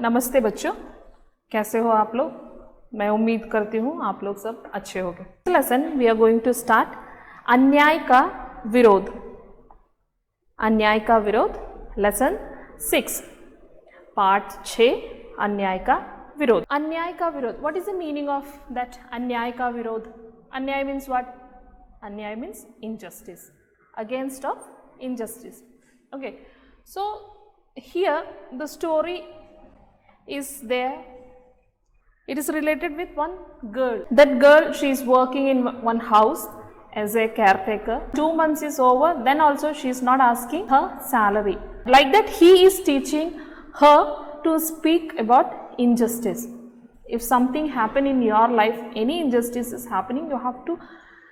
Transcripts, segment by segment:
नमस्ते बच्चों, कैसे हो आप लोग। मैं उम्मीद करती हूँ आप लोग सब अच्छे होंगे। Lesson we are going to start अन्याय का विरोध। अन्याय का विरोध लेसन 6 पार्ट 6 अन्याय का विरोध। अन्याय का विरोध, what is the meaning of that अन्याय का विरोध। अन्याय मीन्स व्हाट? अन्याय means injustice, against of injustice. Okay, so here the story is there. It is related with one girl. That girl, she is working in one house as a caretaker. 2 months is over, then also she is not asking her salary. Like that, he is teaching her to speak about injustice. If something happen in your life, any injustice is happening, you have to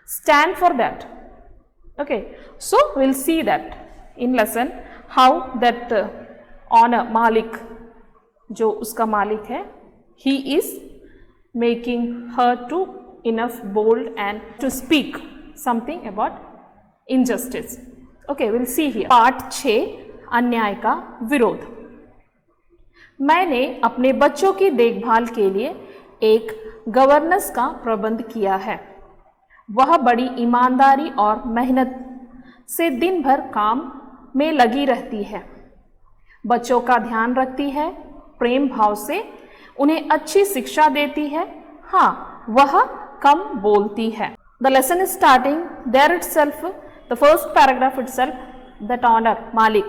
stand for that. Okay, so we'll see that in lesson how that owner Malik, जो उसका मालिक है, he is making her to enough bold and to speak something about injustice. Okay, we'll see here. Part 6 अन्याय का विरोध। मैंने अपने बच्चों की देखभाल के लिए एक गवर्नेंस का प्रबंध किया है। वह बड़ी ईमानदारी और मेहनत से दिन भर काम में लगी रहती है, बच्चों का ध्यान रखती है, प्रेम भाव से उन्हें अच्छी शिक्षा देती है। हाँ, वह कम बोलती है। The lesson is starting there itself, the first paragraph itself, that owner मालिक,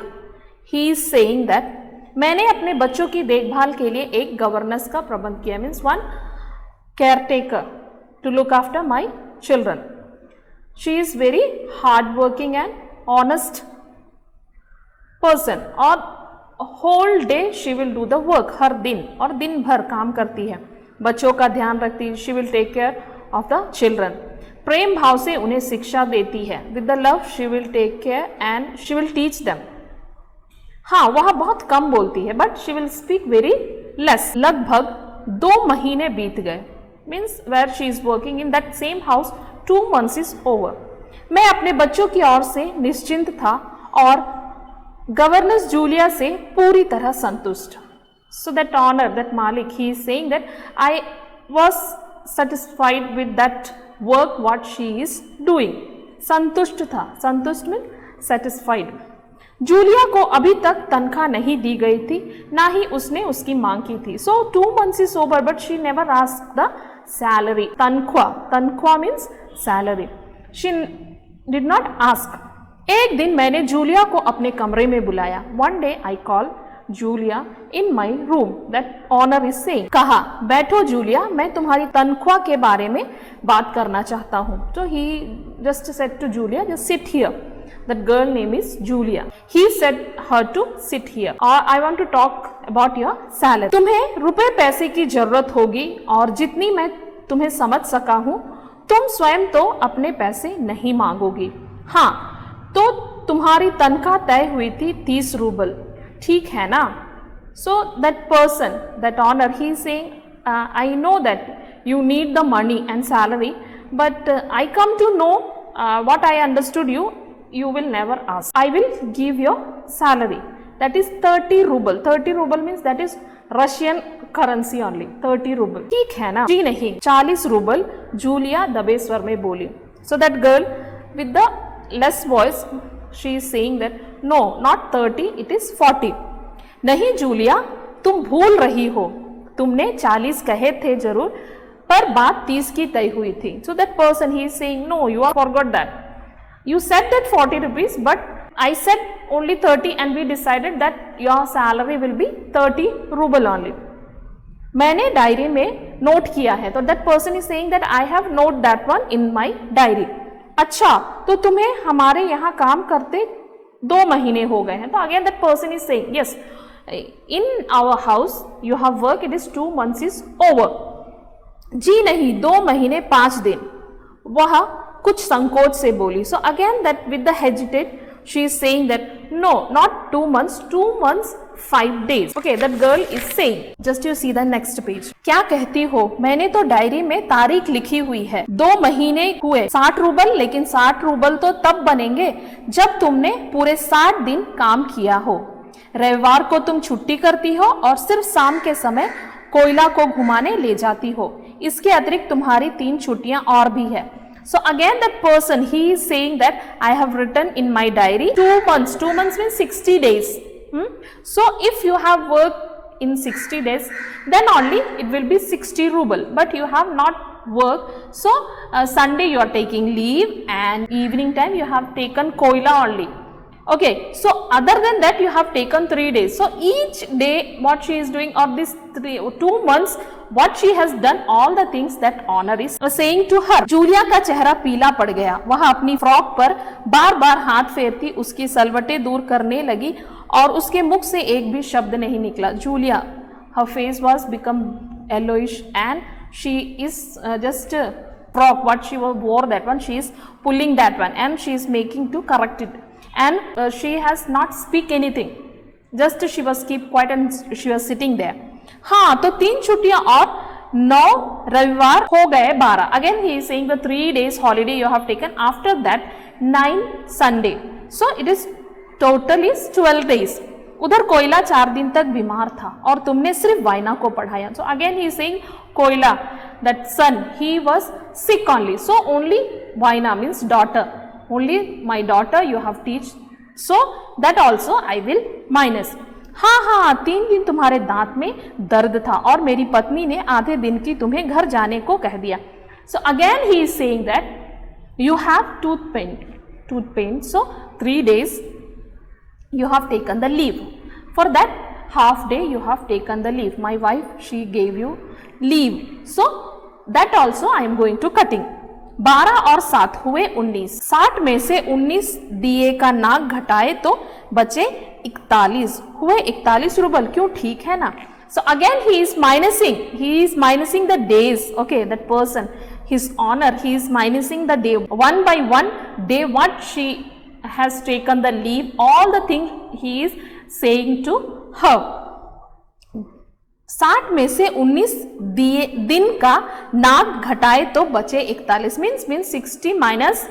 ही इज सेइंग दैट मैंने अपने बच्चों की देखभाल के लिए एक गवर्नेंस का प्रबंध किया। Means one caretaker to look after my children. She is very hard working and honest person और whole day she will do the work. हर दिन और दिन भर काम करती है, बच्चों का ध्यान रखती है। She will take care of the children. प्रेम भाव से उन्हें शिक्षा देती है। With the love she will take care and she will teach them. हाँ, वह बहुत कम बोलती है, but she will speak very less. लगभग 2 महीने बीत गए। Means where she is working in that same house 2 months is over. मैं अपने बच्चों की ओर से निश्चिंत था और गवर्नेंस जूलिया से पूरी तरह संतुष्ट। सो दैट ऑनर, दैट मालिक, he is saying that I was satisfied with that work what she is doing. संतुष्ट था, संतुष्ट मीन सेटिस्फाइड। जूलिया को अभी तक तनख्वाह नहीं दी गई थी, ना ही उसने उसकी मांग की थी। So 2 months is over but she never asked the salary. तनख्वाह, तनख्वाह means salary. She did not ask. एक दिन मैंने जूलिया को अपने कमरे में बुलाया। One day I call Julia in my room, that owner is saying. कहा, बैठो जूलिया, मैं तुम्हारी तनख्वाह के बारे में बात करना चाहता हूँ। तो he just said to Julia, just sit here. That girl name is Julia. He said her to sit here. Or I want to talk about your salary. तुम्हें रुपए पैसे की जरूरत होगी और जितनी मैं तुम्हें समझ सका हूँ, तुम स्वयं तो अपने पैसे नहीं मांगोगी। हाँ, तो तुम्हारी तनख्वाह तय हुई थी 30 रूबल, ठीक है ना? So that person, that owner, he is saying, I know that you need the money and salary, but I come to know what I understood you will never ask. I will give your salary. That is 30 ruble. 30 ruble means that is Russian currency only. 30 ruble. ठीक है ना? जी नहीं, 40 rouble, Julia दबे स्वर में बोली। So that girl with the less voice, she is saying that no, not 30, it is 40. नहीं Julia, तुम भूल रही हो, तुमने 40 कहे थे जरूर, पर बात 30 की तय हुई थी। So that person, he is saying no, you have forgot that. You said that 40 rupees, but I said only 30 and we decided that your salary will be 30 ruble only. मैंने डायरी में नोट किया है। तो that person is saying that I have note that one in my diary. अच्छा, तो तुम्हें हमारे यहाँ काम करते 2 महीने हो गए हैं। तो again that person is saying yes, in our house you have work, it is 2 months is over. जी नहीं, 2 महीने 5 दिन, वह कुछ संकोच से बोली। So again that with the hesitate she is saying that no, not 2 months, 2 months 5 days. Okay, that girl is saying, just you see the next page. क्या कहती हो? मैंने तो डायरी में तारीख लिखी हुई है, 2 महीने हुए, 60 रूबल, लेकिन 60 रूबल तो तब बनेंगे जब तुमने पूरे 60 दिन काम किया हो। रविवार को तुम छुट्टी करती हो और सिर्फ शाम के समय कोयला को घुमाने ले जाती हो। इसके अतिरिक्त तुम्हारी 3 छुट्टियां और भी है। So again that person, he is saying that I have written in my diary 2 months. 2 months means 60 days. So if you have worked in 60 days, then only it will be 60 ruble. But you have not worked. So Sunday you are taking leave and evening time you have taken koila only. Okay, so other than that you have taken 3 days. So each day what she is doing, or this 2 months what she has done, all the things that honor is saying to her. Julia का चेहरा पीला पड़ गया। वह अपनी frock पर बार बार हाथ फेरती उसकी सलवटें दूर करने लगी और उसके मुख से एक भी शब्द नहीं निकला। Julia, her face was become yellowish and she is just frock what she wore, that one she is pulling that one and she is making to correct it. And she has not speak anything, just she was keep quiet and she was sitting there. हाँ, तो 3 छुट्टियां और 9 रविवार हो गए 12. Again he is saying the 3 days holiday you have taken, after that 9 Sunday, so it is total is 12 days. उधर कोयला 4 दिन तक बीमार था और तुमने सिर्फ वाइना को पढ़ाया. So again he is saying कोयला, that son, he was sick only, so only वाइना means daughter, only my daughter you have teach, so that also I will minus. हाँ, 3 दिन तुम्हारे दांत में दर्द था और मेरी पत्नी ने आधे दिन की तुम्हें घर जाने को कह दिया. So again he is saying that you have tooth pain, so 3 days you have taken the leave. For that half day you have taken the leave. My wife, she gave you leave, so that also I am going to cutting. 12 और 7 हुए 19. 60 में से 19 दिए का नाक घटाए तो बचे 41, हुए 41 रूबल. क्यों? ठीक है ना. So again he is minusing the days. Okay, that person, his honor, he is minusing the day, one by one day what she has taken the leave, all the things he is saying to her. 60 में से 19 दिन का नाक घटाए तो बचे 41, means 60 minus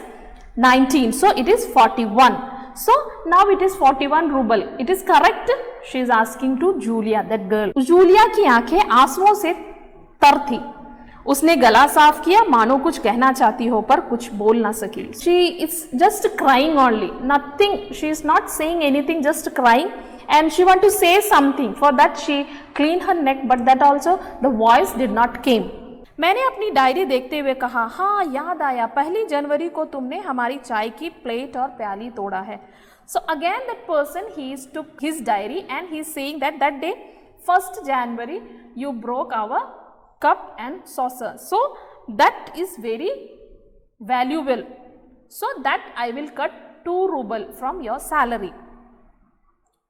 19, so it is 41. So now it is 41 ruble. It is correct? She is asking to Julia, that girl. Julia की आंखें आंसुओं से तर थी. उसने गला साफ किया मानो कुछ कहना चाहती हो पर कुछ बोल ना सकी. She is just crying only, nothing. She is not saying anything, just crying. And she want to say something. For that she cleaned her neck, but that also the voice did not came. मैंने अपनी diary देखते हुए कहा, हाँ याद आया, 1 जनवरी को तुमने हमारी चाय की प्लेट और प्याली तोड़ा है. So again that person, he took his diary and he is saying that day 1st January you broke our cup and saucer. So that is very valuable. So that I will cut 2 ruble from your salary.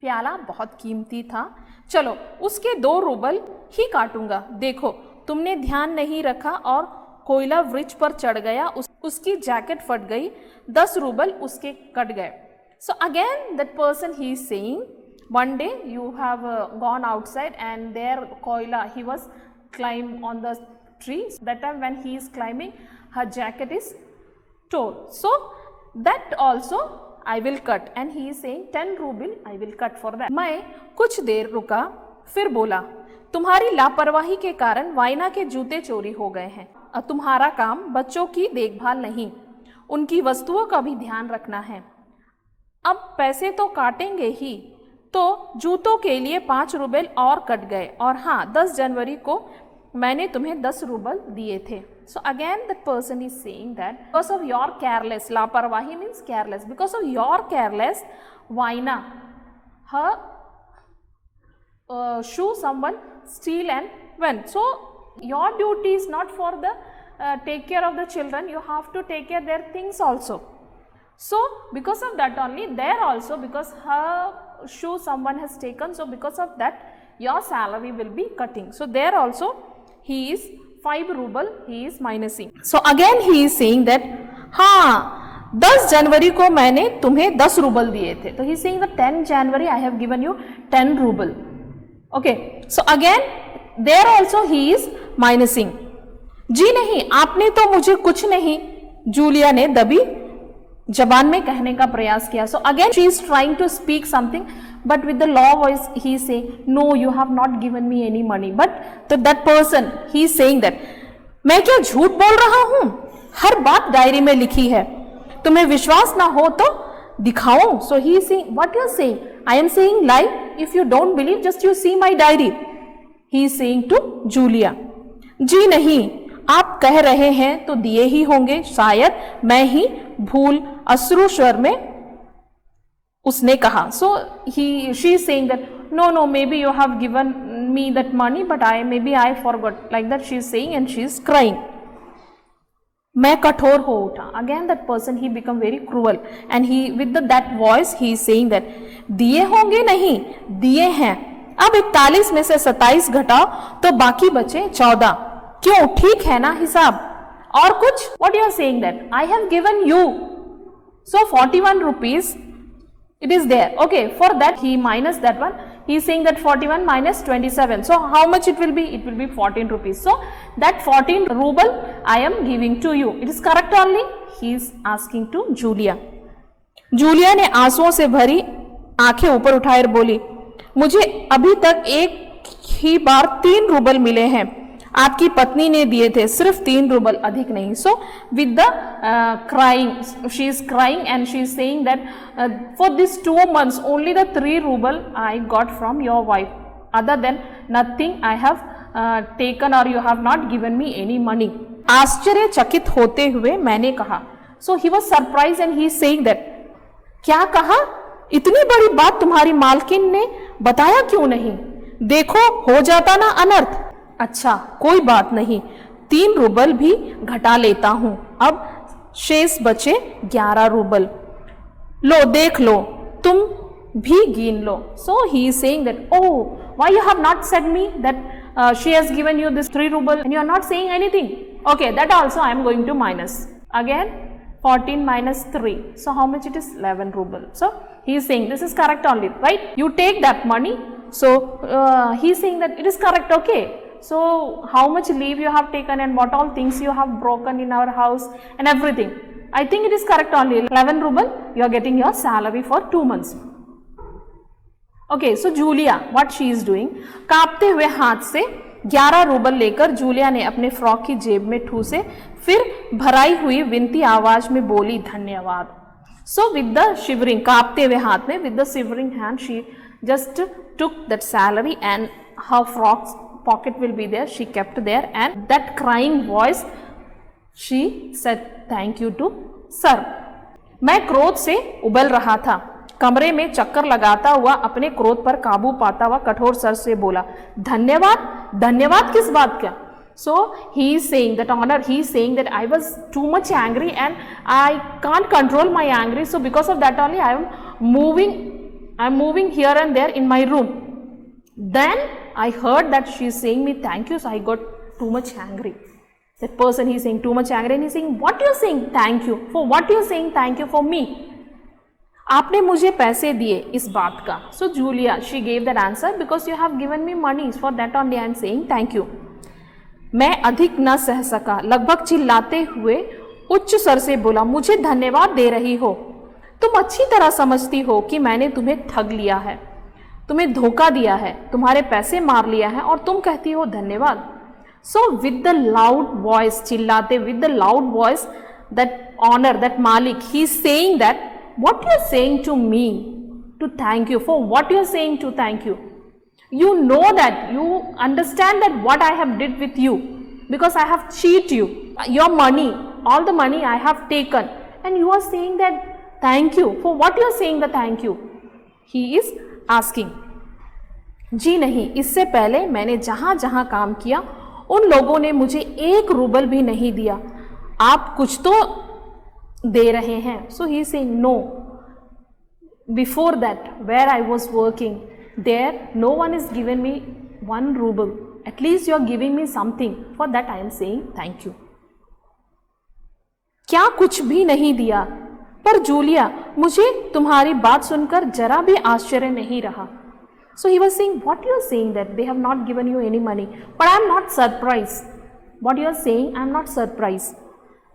प्याला बहुत कीमती था, चलो उसके 2 rouble ही काटूंगा. देखो तुमने ध्यान नहीं रखा और कोयला वृक्ष पर चढ़ गया, उसकी जैकेट फट गई, 10 रूबल उसके कट गए. सो again that person he is saying, one day you have gone outside and there koila, he was climb on the tree. That time when he is climbing, her jacket is torn. So that also I will cut, and he is saying 10 ruble I will cut for that. मैं कुछ देर रुका, फिर बोला, तुम्हारी लापरवाही के कारण वाइना के जूते चोरी हो गए हैं. तुम्हारा काम बच्चों की देखभाल नहीं, उनकी वस्तुओं का भी ध्यान रखना है. अब पैसे तो काटेंगे ही, तो जूतों के लिए 5 रूबल और कट गए. और हाँ, 10 जनवरी को मैंने तुम्हें 10 रूबल दिए थे. So again that person is saying that because of your careless, लापरवाही means careless, because of your careless, Vaina, her shoe someone steal and went. So your duty is not for the take care of the children, you have to take care their things also. So because of that only, there also because her shoe someone has taken, so because of that your salary will be cutting. So there also he is 5 ruble he is minusing. So again he is saying that हाँ 10 जनवरी को मैंने तुम्हें 10 rouble दिए थे. तो he is saying that 10 January I have given you 10 ruble. Okay, so again there also he is minusing. जी नहीं, आपने तो मुझे कुछ नहीं, जूलिया ने दबी जबान में कहने का प्रयास किया. So again she is trying to speak something, but with the low voice he is saying, no, you have not given me any money. But तो that person he is saying that मैं क्या झूठ बोल रहा हूँ, हर बात diary में लिखी है, तुम्हें विश्वास ना हो तो दिखाओ. So he is saying, what you are saying? I am saying lie. If you don't believe, just you see my diary. He is saying to Julia. जी नहीं, आप कह रहे हैं तो दिए ही होंगे, शायद मैं ही भूल, अश्रु स्वर में उसने कहा. So she is saying that no, maybe you have given me that money, but maybe I forgot. Like that she is saying and she is crying. मैं कठोर हो उठा. Again that person he become very cruel and he with that voice he is saying that दिए होंगे नहीं, दिए हैं. अब 41 में से 27 घटाओ तो बाकी बचे 14. क्यों, ठीक है ना हिसाब? और कुछ? What you are saying that I have given you so 41 rupees it is there. Okay, for that he minus that one. He is saying that 41 minus 27. So how much it will be? It will be 14 rupees. So that 14 ruble I am giving to you. It is correct only? He is asking to Julia. Julia ने आंसुओं से भरी आंखें ऊपर उठाए बोली, मुझे अभी तक एक ही बार 3 रूबल मिले हैं. आपकी पत्नी ने दिए थे, सिर्फ 3 रूबल, अधिक नहीं. So with the crying she is crying and she is saying that for this 2 months only the 3 rouble I got from your wife, other than nothing I have taken और you have not given me any money. आश्चर्यचकित होते हुए मैंने कहा. So he was surprise and he is saying that क्या कहा, इतनी बड़ी बात तुम्हारी मालकिन ने बताया क्यों नहीं? देखो हो जाता ना अनर्थ. अच्छा कोई बात नहीं, 3 रूबल भी घटा लेता हूं. अब शेष बचे 11 रूबल. लो देख लो, तुम भी गिन लो. So he is saying that oh why you have not said me that she has given you this 3 rouble and you are not saying anything. Okay, that also I am going to minus. Again 14 minus 3. So how much it is? 11 ruble. So he is saying this is correct only, right? You take that money. So he is saying that it is correct. Okay. So how much leave you have taken and what all things you have broken in our house and everything. I think it is correct only. 11 ruble you are getting your salary for 2 months. Okay. So Julia, what she is doing? कांपते हुए हाथ से 11 rouble लेकर Julia ने अपने frock की जेब में ठूसे, फिर भराई हुई विनती आवाज में बोली, धन्यवाद. सो विद द शिवरिंग, कांपते हुए हाथ में, with the shivering hand she just took that salary and her frock pocket will be there, she kept there and that crying voice she said thank you to sir. मैं क्रोध से उबल रहा था. कमरे में चक्कर लगाता हुआ अपने क्रोध पर काबू पाता हुआ कठोर स्वर से बोला, धन्यवाद. धन्यवाद किस बात का? So he is saying that honor, he is saying that I was too much angry and I can't control my anger, so because of that only I am moving here and there in my room. Then I heard that she is saying me thank you, so I got too much angry. That person he is saying too much angry and he is saying what you are saying thank you for? What you are saying thank you for me? आपने मुझे पैसे दिए इस बात का. So Julia she gave that answer because you have given me money, for that only I am saying thank you. मैं अधिक न सह सका, लगभग चिल्लाते हुए उच्च स्वर से बोला, मुझे धन्यवाद दे रही हो? तुम अच्छी तरह समझती हो कि मैंने तुम्हें ठग लिया है, तुम्हें धोखा दिया है, तुम्हारे पैसे मार लिया है और तुम कहती हो धन्यवाद. So with the loud voice, चिल्लाते, with the loud voice, that owner, that मालिक, he is saying that what you are saying to me to thank you, for what you are saying to thank you? You know that, you understand that what I have did with you, because I have cheated you, your money, all the money I have taken, and you are saying that thank you. For what you are saying the thank you? He is asking. जी नहीं, इससे पहले मैंने जहाँ जहाँ काम किया उन लोगों ने मुझे 1 रूबल भी नहीं दिया. आप कुछ तो दे रहे हैं. So he is saying no. Before that, where I was working, there no one is given me 1 ruble. At least you are giving me something. For that I am saying thank you. क्या कुछ भी नहीं दिया? पर Julia, मुझे तुम्हारी बात सुनकर जरा भी आश्चर्य नहीं रहा. So he was saying, what you are saying that they have not given you any money, but I am not surprised. What you are saying, I am not surprised.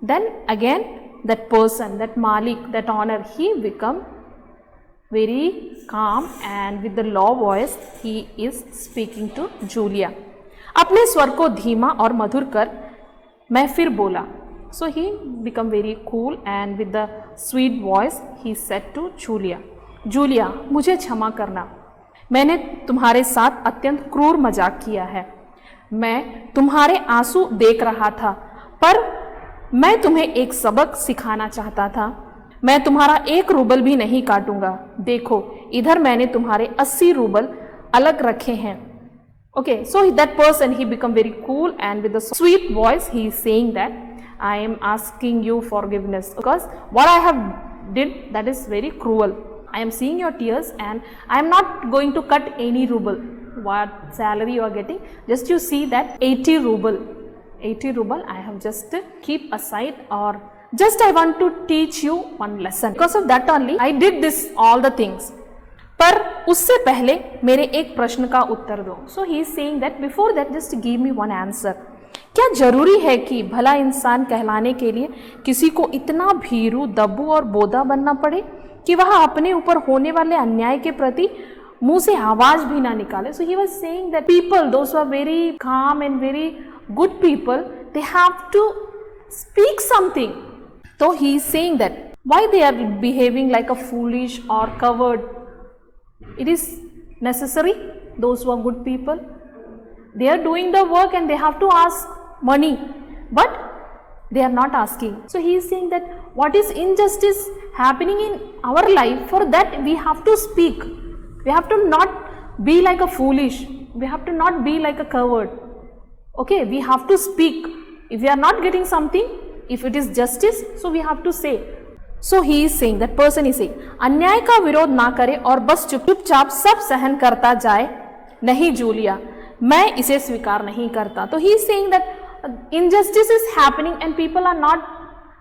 Then again that person, that Malik, that owner, he become very calm and with the low voice he is speaking to Julia. अपने स्वर को धीमा और मधुर कर मैं फिर बोला. So he become very cool and with the sweet voice he said to Julia, Julia, मुझे क्षमा करना. मैंने तुम्हारे साथ अत्यंत क्रूर मजाक किया है. मैं तुम्हारे आंसू देख रहा था, पर मैं तुम्हें एक सबक सिखाना चाहता था. मैं तुम्हारा 1 रूबल भी नहीं काटूंगा. देखो, इधर मैंने तुम्हारे 80 रूबल अलग रखे हैं. Okay, so that person, he become very cool and with a sweet voice he is saying that I am asking you forgiveness because what I have did that is very cruel. I am seeing your tears and I am not going to cut any ruble. What salary you are getting, just you see that 80 ruble I have just keep aside, or just I want to teach you one lesson. Because of that only I did this all the things. पर उससे पहले मेरे एक प्रश्न का उत्तर दो. So he is saying that before that just give me one answer. क्या जरूरी है कि भला इंसान कहलाने के लिए किसी को इतना भीरू, दब्बू और बोधा बनना पड़े कि वह अपने ऊपर होने वाले अन्याय के प्रति मुंह से आवाज भी ना निकाले. So he was saying that people, those who are very calm and very good people, they have to speak something. So he is saying that why they are behaving like a foolish or coward. It is necessary. Those who are good people, they are doing the work and they have to ask money, but they are not asking. So he is saying that what is injustice happening in our life, for that we have to speak. We have to not be like a foolish. We have to not be like a coward. Okay, we have to speak. If we are not getting something, if it is justice, so we have to say. So he is saying, that person is saying, अन्याय का विरोध ना करे और बस चुपचाप सब सहन करता जाए. नहीं जूलिया, मैं इसे स्वीकार नहीं करता. तो he is saying that injustice is happening and people are not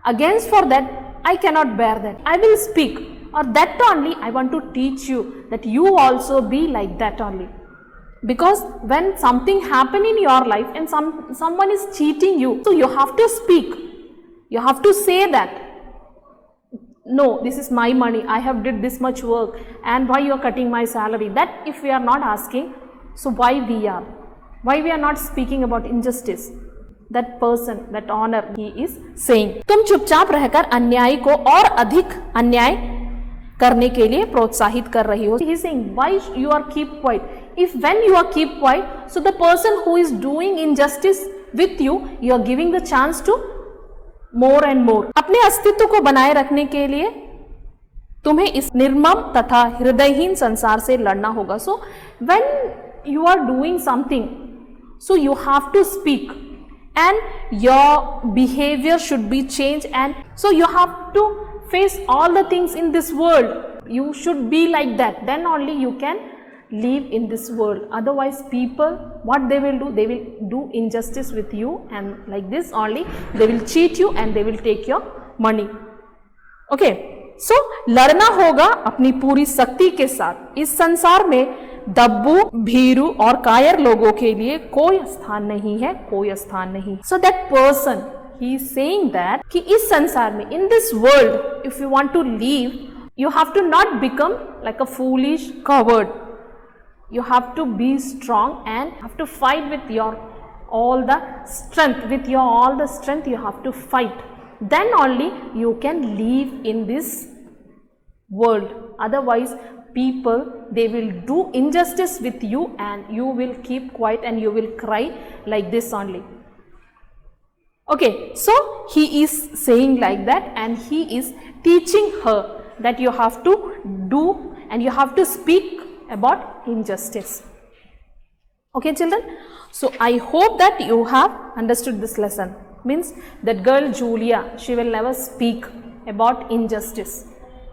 against for that. I cannot bear that. I will speak, or that only I want to teach you that you also be like that only. Because when something happen in your life and someone is cheating you, so you have to speak. You have to say that, no, this is my money, I have did this much work, and why you are cutting my salary. That if we are not asking, so why we are not speaking about injustice. That person, that honor, he is saying. तुम चुपचाप रहकर अन्यायी को और अधिक अन्याय करने के लिए प्रोत्साहित कर रही हो. He is saying, why you are keep quiet? If when you are keep quiet, so the person who is doing injustice with you, you are giving the chance to more and more. अपने अस्तित्व को बनाए रखने के लिए तुम्हें इस निर्मम तथा हृदयहीन संसार से लड़ना होगा. So when you are doing something, so you have to speak and your behavior should be changed, and so you have to face all the things in this world. You should be like that, then only you can live in this world. Otherwise people, what they will do, they will do injustice with you, and like this only they will cheat you and they will take your money. Okay, so लड़ना होगा अपनी पूरी शक्ति के साथ. इस संसार में दब्बू, भीरू और कायर लोगों के लिए कोई स्थान नहीं है, कोई स्थान नहीं. So that person, he is saying that कि इस संसार में, in this world, if you want to live, you have to not become like a foolish coward. You have to be strong and have to fight with your all the strength. With your all the strength you have to fight. Then only you can live in this world. Otherwise people, they will do injustice with you and you will keep quiet and you will cry like this only. Okay, so he is saying like that, and he is teaching her that you have to do and you have to speak about injustice. Okay children, so I hope that you have understood this lesson. Means that girl Julia, she will never speak about injustice.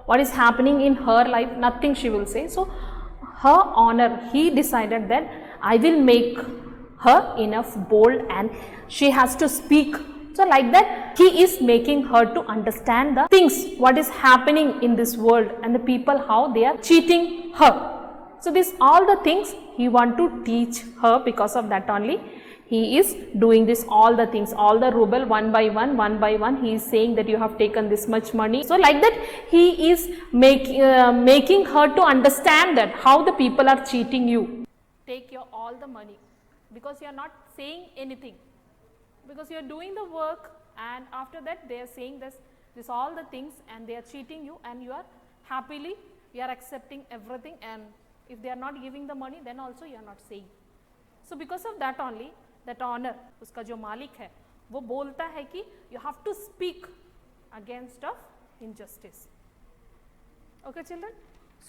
What is happening in her life, nothing she will say. So her honor, he decided that I will make her enough bold and she has to speak. So like that he is making her to understand the things, what is happening in this world and the people, how they are cheating her. So this all the things he want to teach her. Because of that only He is doing this all the things, all the ruble one by one. He is saying that you have taken this much money. So like that he is making her to understand that how the people are cheating you. Take your all the money because you are not saying anything, because you are doing the work, and after that they are saying this all the things, and they are cheating you, and you are happily you are accepting everything, and if they are not giving the money then also you are not saying. So because of that only, that honor, uska jo malik hai wo bolta hai ki you have to speak against of injustice. Okay children,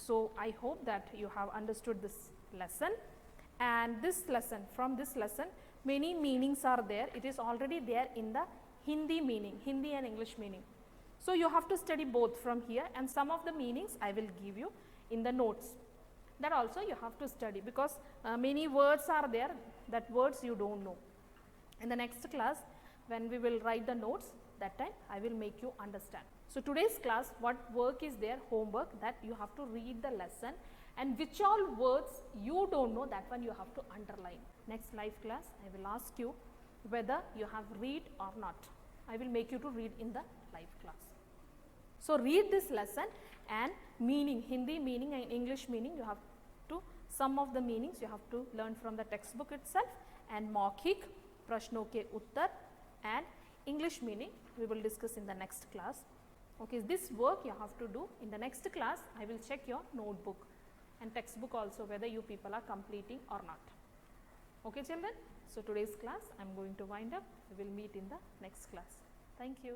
so I hope that you have understood this lesson, and this lesson, from this lesson many meanings are there. It is already there in the Hindi meaning, Hindi and English meaning. So you have to study both from here, and some of the meanings I will give you in the notes. That also you have to study, because many words are there, that words you don't know. In the next class, when we will write the notes, that time I will make you understand. So today's class, what work is there, homework, that you have to read the lesson, and which all words you don't know, that one you have to underline. Next live class, I will ask you whether you have read or not. I will make you to read in the live class. So read this lesson, and meaning, Hindi meaning and English meaning, you have to, some of the meanings you have to learn from the textbook itself, and Maukhik, Prashno ke Uttar, and English meaning we will discuss in the next class. Okay, this work you have to do in the next class. I will check your notebook and textbook also, whether you people are completing or not. Okay children, so today's class I am going to wind up. We will meet in the next class. Thank you.